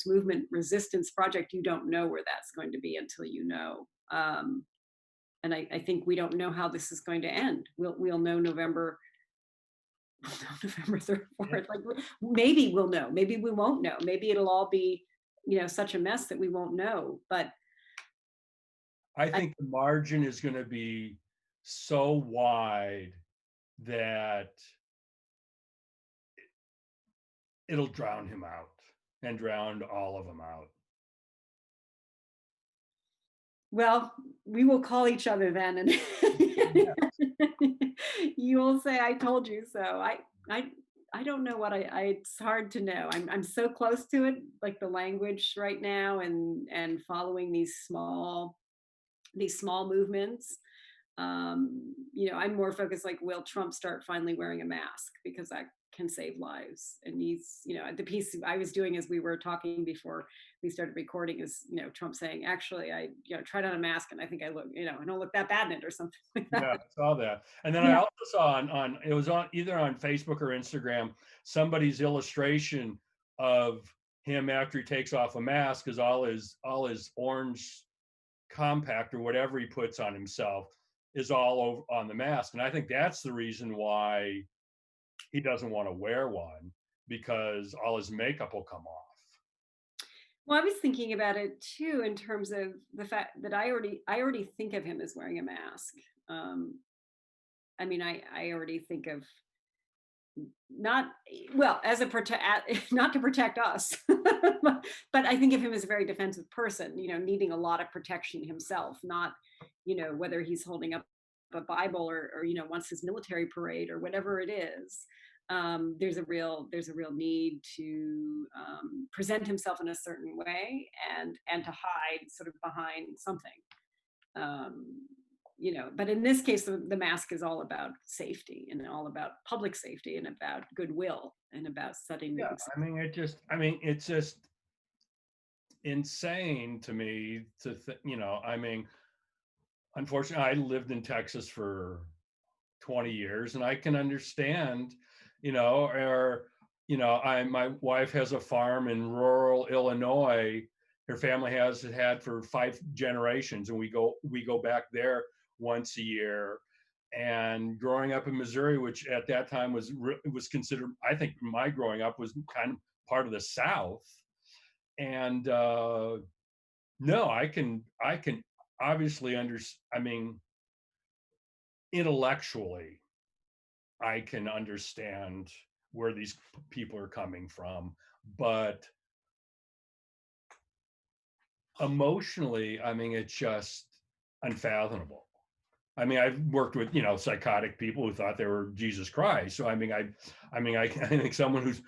Speaker 3: movement resistance project, you don't know where that's going to be until you know. And I think we don't know how this is going to end. We'll know November November 3rd,
Speaker 2: yeah,
Speaker 3: 4th. Like maybe we'll know, maybe we won't know. Maybe it'll all be, such a mess that we won't know. But
Speaker 2: I
Speaker 3: I,
Speaker 2: think the margin is going to be so wide that it'll drown him out, and drown all of them out.
Speaker 3: well, we will call each other then, and
Speaker 2: Yeah.
Speaker 3: you will say, "I told you so." I, I don't know what it's hard to know. I'm so close to it, like the language right now, and following these small movements. I'm more focused, like, will Trump start finally wearing a mask, because that can save lives. And the piece I was doing as we were talking before we started recording is, Trump saying, actually, I, tried on a mask and I think I look, I don't look that bad in it, or something like
Speaker 2: Yeah,
Speaker 3: that.
Speaker 2: I saw that. And then I
Speaker 3: Yeah.
Speaker 2: also saw on it was on either on Facebook or Instagram, somebody's illustration of him after he takes off a mask, is all his orange compact or whatever he puts on himself is all over on the mask. And I think that's the reason why he doesn't want to wear one, because all his makeup will come off.
Speaker 3: Well, I was thinking about it too, in terms of the fact that I already think of him as wearing a mask. Um, I mean, I already think of, not, well, as a protect, not to protect us, but I think of him as a very defensive person, needing a lot of protection himself, not, whether he's holding up a Bible, or wants his military parade, or whatever it is. There's a real need to present himself in a certain way, and to hide sort of behind something. um, but in this case, the mask is all about safety, and all about public safety, and about goodwill, and about setting the
Speaker 2: Yeah,
Speaker 3: example.
Speaker 2: I mean, it's just insane to me to I mean, unfortunately, I lived in Texas for 20 years, and I can understand, or my wife has a farm in rural Illinois. Her family has had for 5 generations, and we go back there once a year. And growing up in Missouri, which at that time was considered, I think my growing up was kind of part of the South. And no, I can obviously I mean, intellectually, I can understand where these people are coming from, but emotionally, I mean, it's just unfathomable. I mean, I've worked with psychotic people who thought they were Jesus Christ. So I think someone who's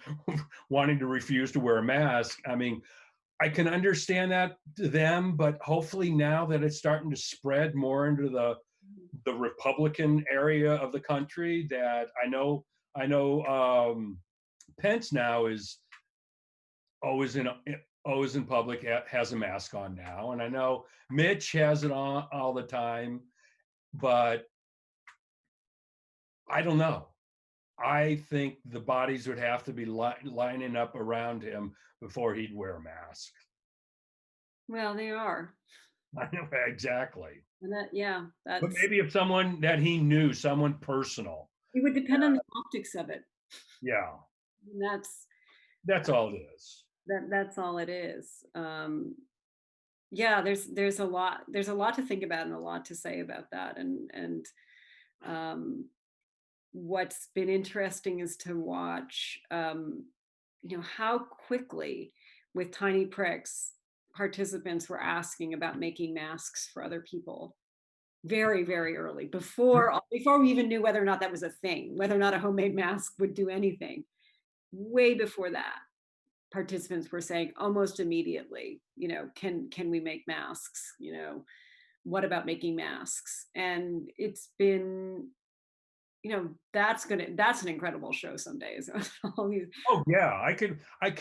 Speaker 2: wanting to refuse to wear a mask. I mean, I can understand that to them, but hopefully now that it's starting to spread more into the Republican area of the country, that I know Pence now is always in always in public, has a mask on now, and I know Mitch has it on all the time, but I don't know. I think the bodies would have to be lining up around him before he'd wear a mask.
Speaker 3: Well, they are.
Speaker 2: I know exactly.
Speaker 3: And that, yeah,
Speaker 2: But
Speaker 3: that's,
Speaker 2: maybe if someone that he knew, someone personal.
Speaker 3: it would depend on the optics of it.
Speaker 2: Yeah,
Speaker 3: And
Speaker 2: that's all it is.
Speaker 3: that's all it is. Yeah, there's a lot to think about and a lot to say about that. And um, what's been interesting is to watch, how quickly, with tiny pricks, participants were asking about making masks for other people very, very early, before we even knew whether or not that was a thing, whether or not a homemade mask would do anything. Way before that, participants were saying almost immediately, can we make masks? What about making masks? And it's been, that's an incredible show some days. All these,
Speaker 2: Oh yeah, I could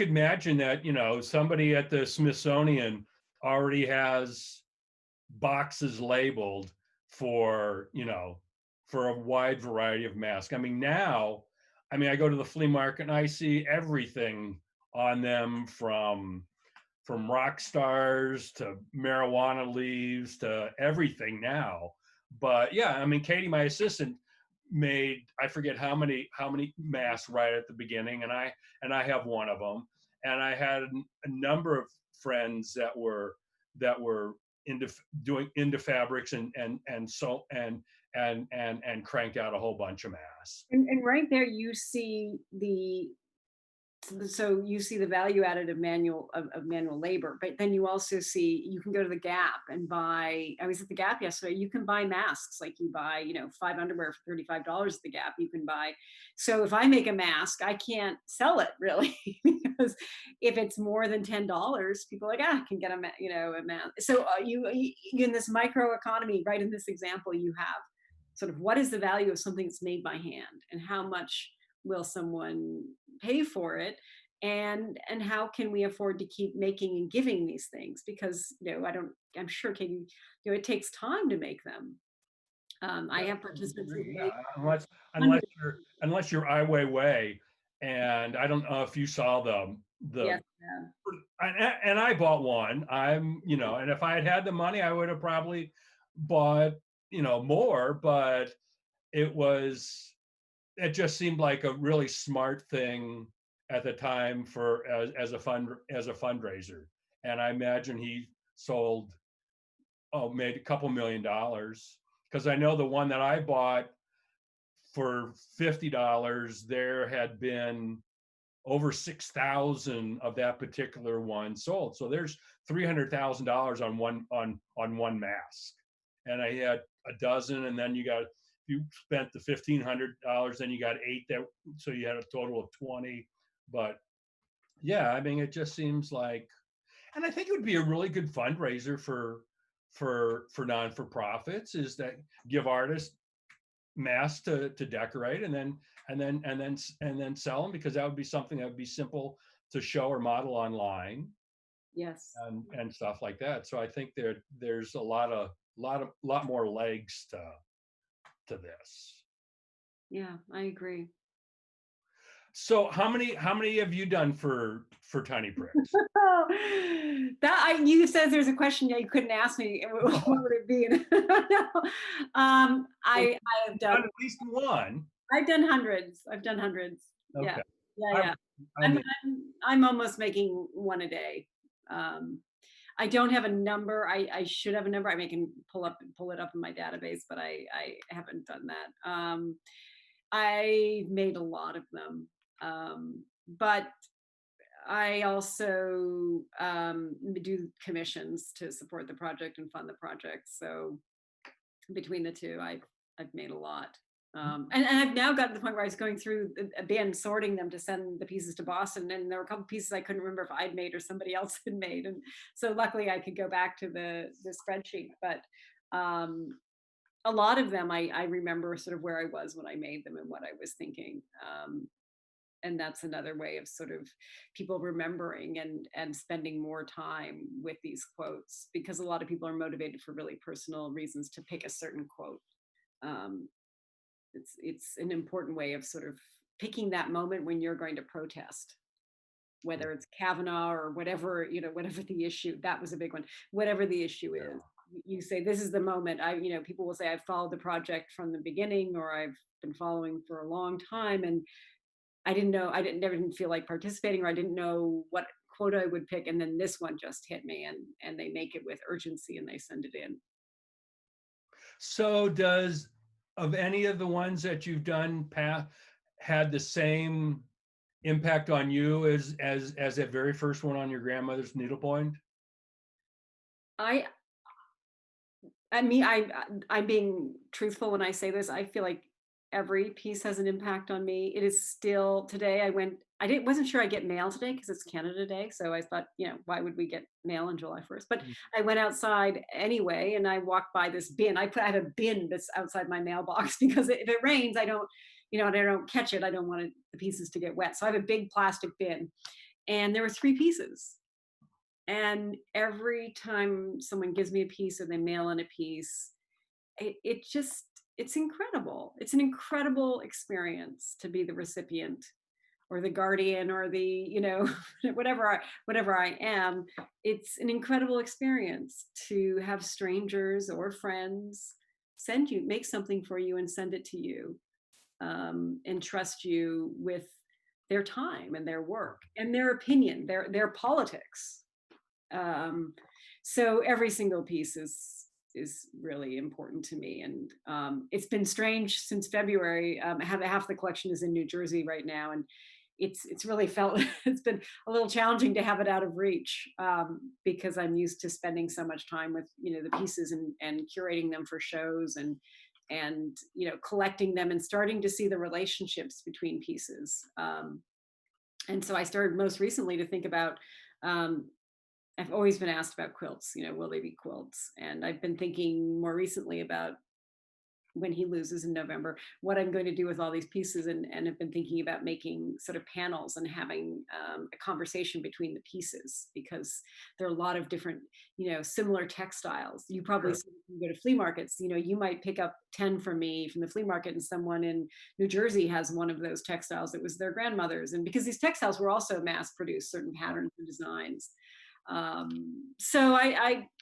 Speaker 2: imagine that, somebody at the Smithsonian already has boxes labeled for, for a wide variety of masks. I mean, now, I go to the flea market and I see everything on them, from rock stars to marijuana leaves to everything now. But yeah, Katie, my assistant, made, I forget how many masks right at the beginning, and I have one of them. And I had a number of friends that were into fabrics, and cranked out a whole bunch of masks.
Speaker 3: and right there you see so you see the value added of manual labor, but then you also see, you can go to the Gap and buy. I was at the Gap yesterday. You can buy masks, like you buy, 5 underwear for $35 at the Gap. You can buy. So if I make a mask, I can't sell it really because if it's more than $10, people are like, I can get a mask. So you in this micro economy, right in this example, you have sort of what is the value of something that's made by hand, and how much will someone pay for it, and how can we afford to keep making and giving these things, because I'm sure, Katie, it takes time to make them. I have participants who
Speaker 2: Yeah,
Speaker 3: make
Speaker 2: unless unless
Speaker 3: hundreds.
Speaker 2: you're unless you're Ai Weiwei, and I don't know if you saw the
Speaker 3: Yes, yeah.
Speaker 2: and I bought one. And if I had had the money, I would have probably bought more. But it was it just seemed like a really smart thing at the time for as a fundraiser. And I imagine he sold, made a couple $1 million, because I know the one that I bought for $50, there had been over 6,000 of that particular one sold. So there's $300,000 on one mask, and I had a dozen, and then you spent the $1,500, then you got 8, so you had a total of 20. But yeah, it just seems like, and I think it would be a really good fundraiser for non-for-profits, is that give artists masks to decorate, and then sell them, because that would be something that would be simple to show or model online.
Speaker 3: Yes.
Speaker 2: and stuff like that. So I think there's a lot more legs to this.
Speaker 3: Yeah, I agree.
Speaker 2: So how many have you done for Tiny Bricks?
Speaker 3: Oh, you said there's a question that you couldn't ask me. What would it be? I have
Speaker 2: Done
Speaker 3: done.
Speaker 2: at least one.
Speaker 3: I've done hundreds. I've done hundreds. Yeah,
Speaker 2: Okay.
Speaker 3: yeah,
Speaker 2: I,
Speaker 3: yeah.
Speaker 2: I mean,
Speaker 3: I'm almost making one a day. I don't have a number. I should have a number. I can pull it up in my database, but I haven't done that. I made a lot of them, but I also do commissions to support the project and fund the project. So between the two, I've made a lot. And I've now gotten to the point where I was going through a bin, sorting them to send the pieces to Boston, and there were a couple pieces I couldn't remember if I'd made or somebody else had made, and so luckily I could go back to the spreadsheet. But a lot of them I remember sort of where I was when I made them and what I was thinking. And that's another way of sort of people remembering and spending more time with these quotes, because a lot of people are motivated for really personal reasons to pick a certain quote. um, it's an important way of sort of picking that moment when you're going to protest, whether it's Kavanaugh or whatever, whatever the issue. That was a big one. Whatever the issue is, you say, this is the moment. People will say, I've followed the project from the beginning, or I've been following for a long time, and I didn't know, never didn't feel like participating, or I didn't know what quote I would pick. And then this one just hit me, and they make it with urgency and they send it in.
Speaker 2: so does of any of the ones that you've done had the same impact on you as that very first one on your grandmother's needlepoint?
Speaker 3: I mean, I'm being truthful when I say this. I feel like every piece has an impact on me. It is still today. Wasn't sure I'd get mail today because it's Canada Day. So I thought, why would we get mail on July 1st? But I went outside anyway, and I walked by this bin. I have a bin that's outside my mailbox because if it rains, I don't, and I don't catch it. I don't want the pieces to get wet. So I have a big plastic bin, and there were 3 pieces. And every time someone gives me a piece or they mail in a piece, it's incredible. It's an incredible experience to be the recipient or the guardian or the, whatever I am. It's an incredible experience to have strangers or friends make something for you and send it to you, and trust you with their time and their work and their opinion, their politics. So every single piece is really important to me, and it's been strange since February. Half the collection is in New Jersey right now, and it's really felt it's been a little challenging to have it out of reach, because I'm used to spending so much time with the pieces and curating them for shows and collecting them and starting to see the relationships between pieces. And so I started most recently to think about, I've always been asked about quilts, will they be quilts? And I've been thinking more recently about when he loses in November, what I'm going to do with all these pieces, and have been thinking about making sort of panels and having a conversation between the pieces, because there are a lot of different, similar textiles. You probably see when you go to flea markets, you might pick up 10 from me from the flea market, and someone in New Jersey has one of those textiles that was their grandmother's. And because these textiles were also mass produced, certain patterns and designs. So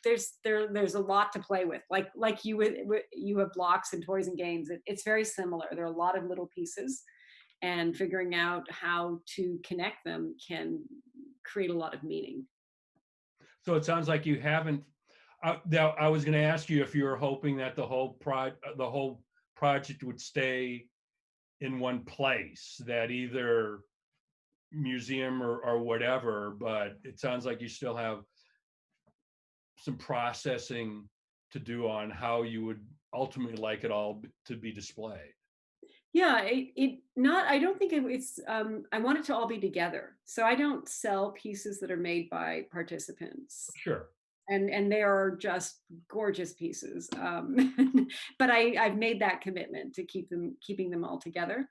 Speaker 3: there's a lot to play with, like you have blocks and toys and games. It's very similar. There are a lot of little pieces, and figuring out how to connect them can create a lot of meaning.
Speaker 2: So it sounds like you haven't. Now I was going to ask you if you were hoping that the whole project would stay in one place, that either museum or whatever, but it sounds like you still have some processing to do on how you would ultimately like it all to be displayed.
Speaker 3: Yeah, I don't think it's, I want it to all be together. So I don't sell pieces that are made by participants.
Speaker 2: Sure.
Speaker 3: And they are just gorgeous pieces. But I've made that commitment to keeping them all together.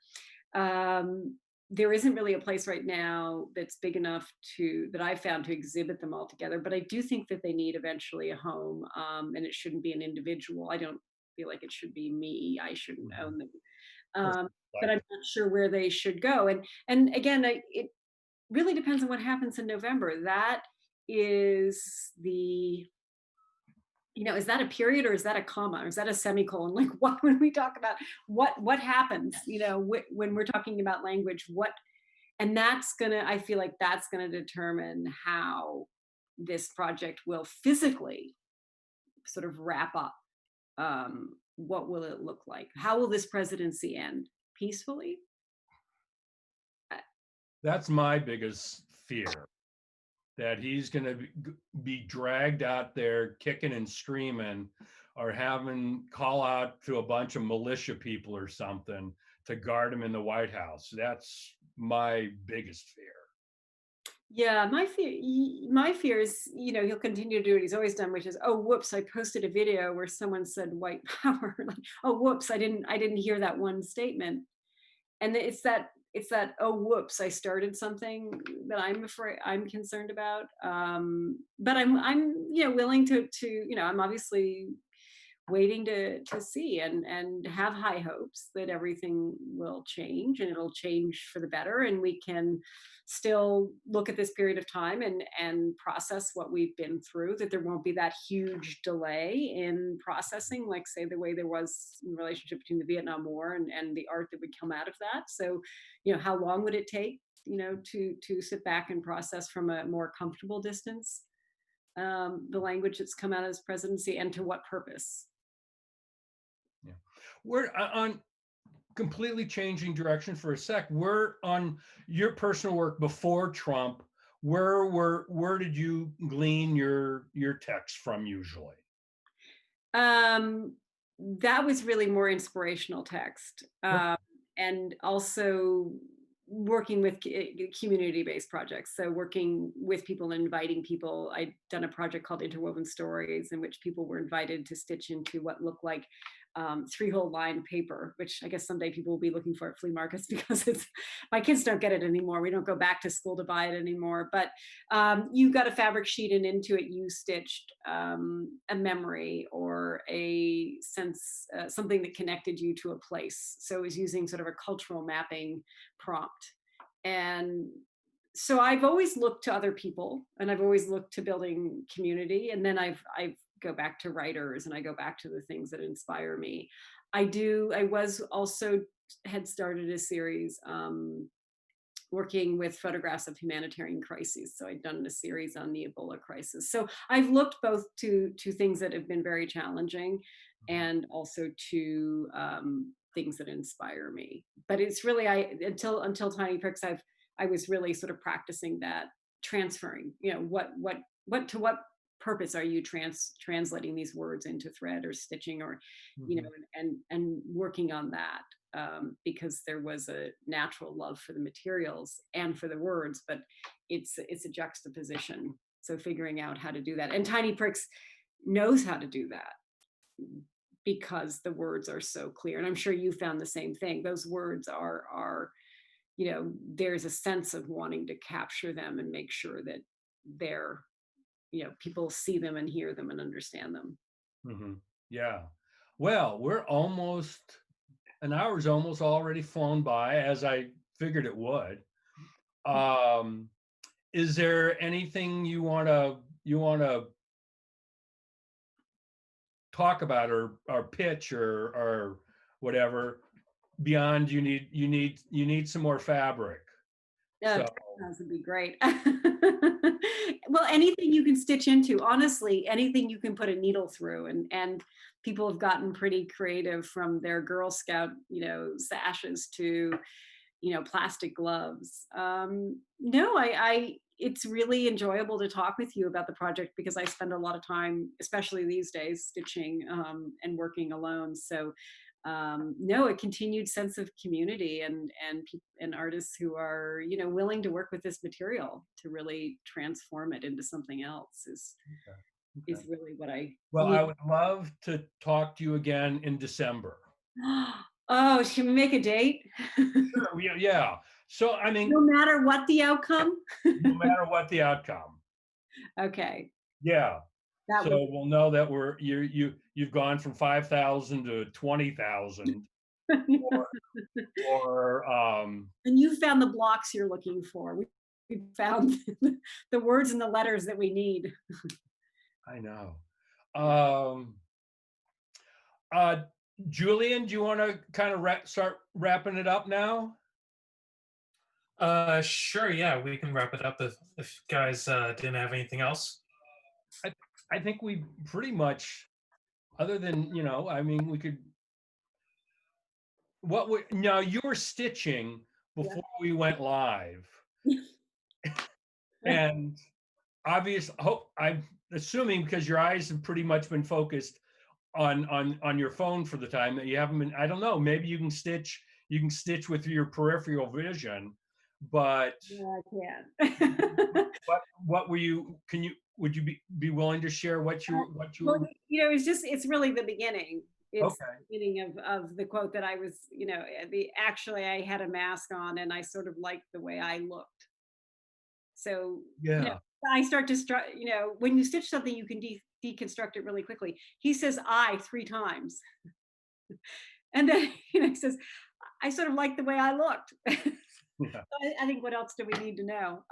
Speaker 3: there isn't really a place right now that's big enough that I found to exhibit them all together. But I do think that they need eventually a home, and it shouldn't be an individual. I don't feel like it should be me. I shouldn't
Speaker 2: Mhm.
Speaker 3: own them.
Speaker 2: Or
Speaker 3: Um, but I'm
Speaker 2: like,
Speaker 3: not sure where they should go. And again, it really depends on what happens in November. That is the is that a period or is that a comma or is that a semicolon? Like what when we talk about what happens, when we're talking about language, what and that's gonna I feel like that's gonna determine how this project will physically sort of wrap up. What will it look like? How will this presidency end? Peacefully? Uh,
Speaker 2: that's my biggest fear, that he's going to be dragged out there kicking and screaming, or having call out to a bunch of militia people or something to guard him in the White House. That's my biggest fear.
Speaker 3: Yeah, my fear is, he'll continue to do what he's always done, which is, oh, whoops, I posted a video where someone said white power. Like, oh, whoops, I didn't hear that one statement. And it's that, oh, whoops, I started something that I'm concerned about. But I'm willing to I'm obviously waiting to see and have high hopes that everything will change and it'll change for the better, and we can still look at this period of time and process what we've been through, that there won't be that huge delay in processing, like say the way there was in the relationship between the Vietnam War and the art that would come out of that. So how long would it take to sit back and process from a more comfortable distance, the language that's come out of this presidency, and to what purpose?
Speaker 2: Yeah. We're on completely changing direction for a sec. We're on your personal work before Trump. Where did you glean your text from usually?
Speaker 3: Um, that was really more inspirational text,
Speaker 2: Okay.
Speaker 3: and also working with community-based projects. So working with people and inviting people. I'd done a project called Interwoven Stories, in which people were invited to stitch into what looked like three-hole line paper, which I guess someday people will be looking for at flea markets because it's my kids don't get it anymore. We don't go back to school to buy it anymore. But you got a fabric sheet, and into it you stitched a memory or a sense, something that connected you to a place. So it was using sort of a cultural mapping prompt. And so I've always looked to other people, and I've always looked to building community, and then I've go back to writers, and I go back to the things that inspire me. I was also had started a series, working with photographs of humanitarian crises. So I'd done a series on the Ebola crisis. So I've looked both to things that have been very challenging, and also to things that inspire me. But it's really until Tiny Pricks, I was really sort of practicing that, transferring. What to what purpose are you translating these words into thread or stitching, or
Speaker 2: Mhm.
Speaker 3: and working on that, because there was a natural love for the materials and for the words, but it's a juxtaposition. So figuring out how to do that, and Tiny Pricks knows how to do that because the words are so clear. And I'm sure you found the same thing. Those words are there's a sense of wanting to capture them and make sure that they're people see them and hear them and understand them.
Speaker 2: Mhm. Yeah. Well, we're almost an hour's almost already flown by, as I figured it would. Um, is there anything you wanna talk about, or pitch, or whatever, beyond you need some more fabric?
Speaker 3: Yeah,
Speaker 2: So
Speaker 3: textiles would be great. Well, anything you can stitch into, honestly, anything you can put a needle through, and people have gotten pretty creative, from their Girl Scout, sashes to, plastic gloves. No, it's really enjoyable to talk with you about the project, because I spend a lot of time, especially these days, stitching, and working alone. So no, a continued sense of community, and artists who are willing to work with this material to really transform it into something else
Speaker 2: okay, okay.
Speaker 3: is really what I
Speaker 2: Well,
Speaker 3: need.
Speaker 2: I would love to talk to you again in December.
Speaker 3: Oh, should we make a date?
Speaker 2: Sure. Yeah, yeah. So, I mean,
Speaker 3: No matter what the outcome?
Speaker 2: no matter what the outcome.
Speaker 3: Okay,
Speaker 2: Yeah.
Speaker 3: that
Speaker 2: So
Speaker 3: was
Speaker 2: we'll know that you've gone from 5,000 to 20,000 or
Speaker 3: and you found the blocks you're looking for. We found the words and the letters that we need.
Speaker 2: I know.
Speaker 3: Yeah.
Speaker 2: Um uh Julian, do you want to kind of start wrapping it up now?
Speaker 1: Sure, yeah, we can wrap it up if guys didn't have anything else.
Speaker 2: I I think we pretty much, other than, I mean, we could, now you were stitching
Speaker 3: Yeah.
Speaker 2: before we went live, and I'm assuming because your eyes have pretty much been focused on your phone for the time, that you haven't been, I don't know, maybe you can stitch with your peripheral vision, but
Speaker 3: Yeah, I can.
Speaker 2: what were you, would you be willing to share
Speaker 3: Well, it's really the beginning. It's
Speaker 2: okay,
Speaker 3: the beginning of the quote that I was, actually I had a mask on and I sort of liked the way I looked. So,
Speaker 2: yeah,
Speaker 3: I start to when you stitch something, you can deconstruct it really quickly. He says I 3 times. And then, he says, I sort of like the way I looked.
Speaker 2: yeah,
Speaker 3: I think what else do we need to know?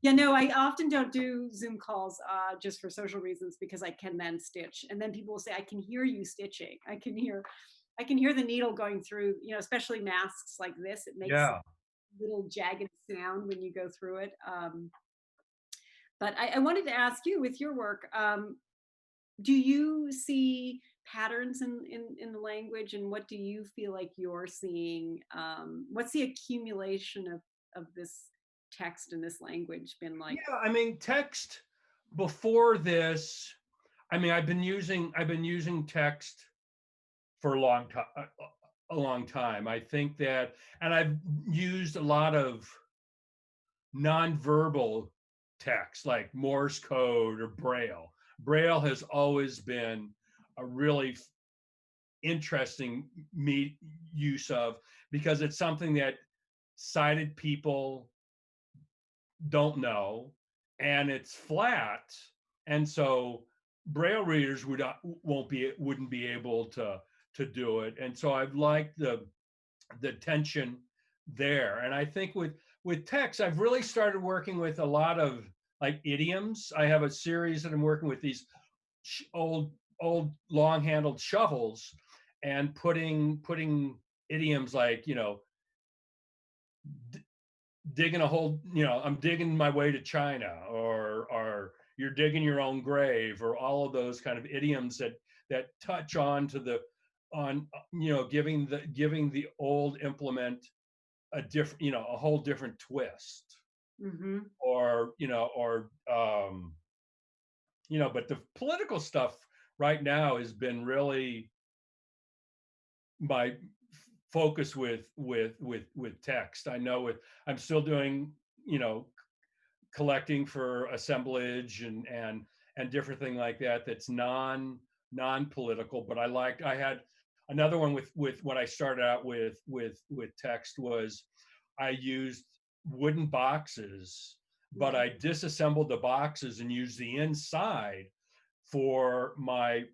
Speaker 3: Yeah, no, I often don't do Zoom calls just for social reasons because I can then stitch, and then people will say, "I can hear you stitching. I can hear the needle going through." Especially masks like this, it makes
Speaker 2: yeah.
Speaker 3: a little jagged sound when you go through it. But I wanted to ask you, with your work, do you see patterns in the language, and what do you feel like you're seeing? What's the accumulation of this text and this language been like?
Speaker 2: Yeah, I mean, text before this, I mean, I've been using text for a long time. I think that, and I've used a lot of nonverbal text like Morse code or Braille. Braille has always been a really interesting use of, because it's something that sighted people don't know, and it's flat, and so Braille readers wouldn't be able to do it, and so I've liked the tension there. And I think with text, I've really started working with a lot of like idioms. I have a series that I'm working with these old long-handled shovels, and putting idioms like, digging a hole, I'm digging my way to China, or you're digging your own grave, or all of those kind of idioms that touch on to the on giving the old implement a different, a whole different twist,
Speaker 3: Hmm.
Speaker 2: or but the political stuff right now has been really my focus with text. I know I'm still doing, collecting for assemblage and different thing like that, that's non-political. But I had another one with when I started out with text, was I used wooden boxes, but I disassembled the boxes and used the inside for my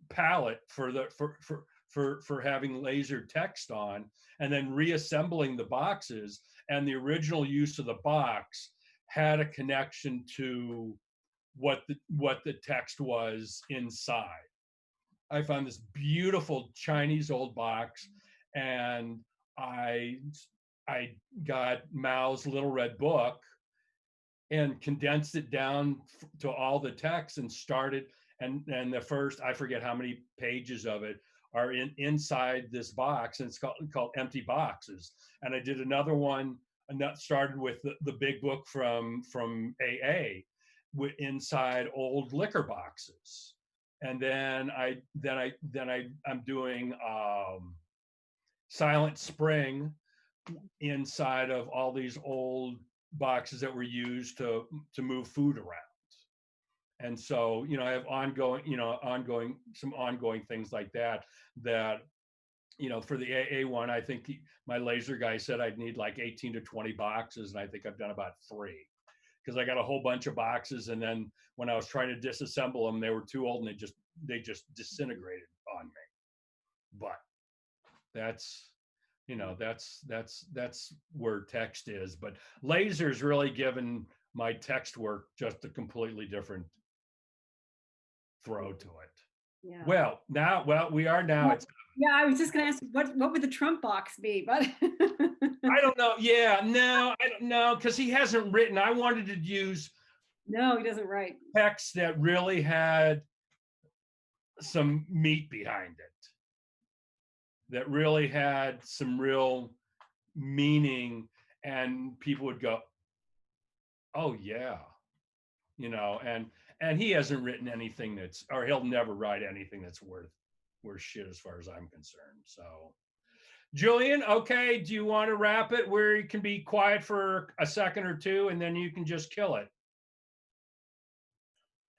Speaker 2: palette for having laser text on, and then reassembling the boxes, and the original use of the box had a connection to what the text was inside. I found this beautiful Chinese old box, and I I got Mao's Little Red Book and condensed it down to all the text, and started, and the first, I forget how many pages of it are inside this box, and it's called Empty Boxes. And I did another one, and that started with the big book from AA, inside old liquor boxes. And I'm doing Silent Spring inside of all these old boxes that were used to move food around. And so, I have ongoing things like that you know, for the AA one, I think my laser guy said I'd need like 18 to 20 boxes, and I think I've done about 3 because I got a whole bunch of boxes, and then when I was trying to disassemble them, they were too old and they just disintegrated on me. But that's, you know, that's where text is. But laser's really given my text work just a completely different throw to it.
Speaker 3: Yeah.
Speaker 2: Well, we are now. It's
Speaker 3: Yeah, I was just going to ask, what would the Trump box be? But
Speaker 2: I don't know. Yeah, no, I don't know, because he hasn't written. I wanted to use
Speaker 3: no, he doesn't write.
Speaker 2: text that really had some meat behind it, that really had some real meaning, and people would go, "Oh yeah," you know. And he hasn't written anything that's, or he'll never write anything that's worth shit as far as I'm concerned. So. Julian, okay, do you want to wrap it where you can be quiet for a second or two and then you can just kill it?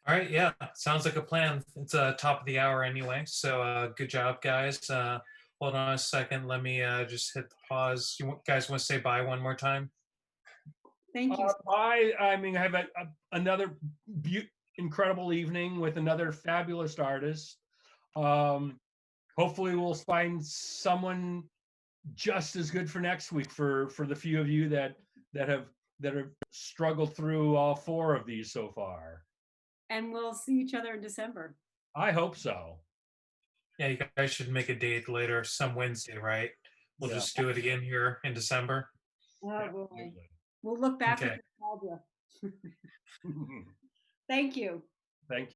Speaker 1: All right, yeah, sounds like a plan. It's top of the hour anyway, so good job, guys. Hold on a second. Let me just hit the pause. Guys want to say bye one more time?
Speaker 3: Thank you.
Speaker 2: I mean, I have another incredible evening with another fabulous artist. Hopefully we'll find someone just as good for next week for the few of you that have struggled through all 4 of these so far.
Speaker 3: And we'll see each other in December.
Speaker 2: I hope so.
Speaker 1: Yeah, you guys should make a date later, some Wednesday, right? We'll just do it again here in December.
Speaker 3: Oh boy. We'll look back at nostalgia. Thank you.
Speaker 2: Thank you.